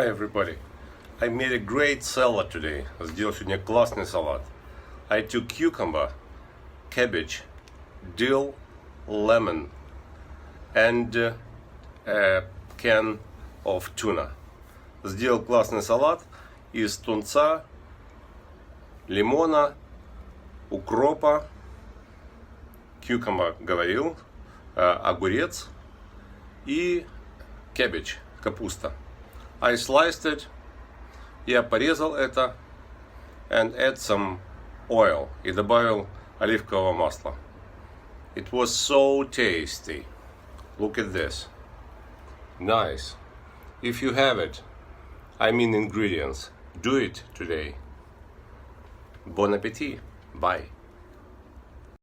Hi everybody. I made a great salad today. Сделал сегодня классный салат. I took cucumber, cabbage, dill, lemon and a can of tuna. Сделал классный салат из тунца, лимона, укропа, cucumber говорил, огурец и cabbage, капуста. I sliced it, я порезал это, and add some oil, и добавил оливкового масла. It was so tasty. Look at this. Nice. If you have it, I mean ingredients, do it today. Bon appetit. Bye.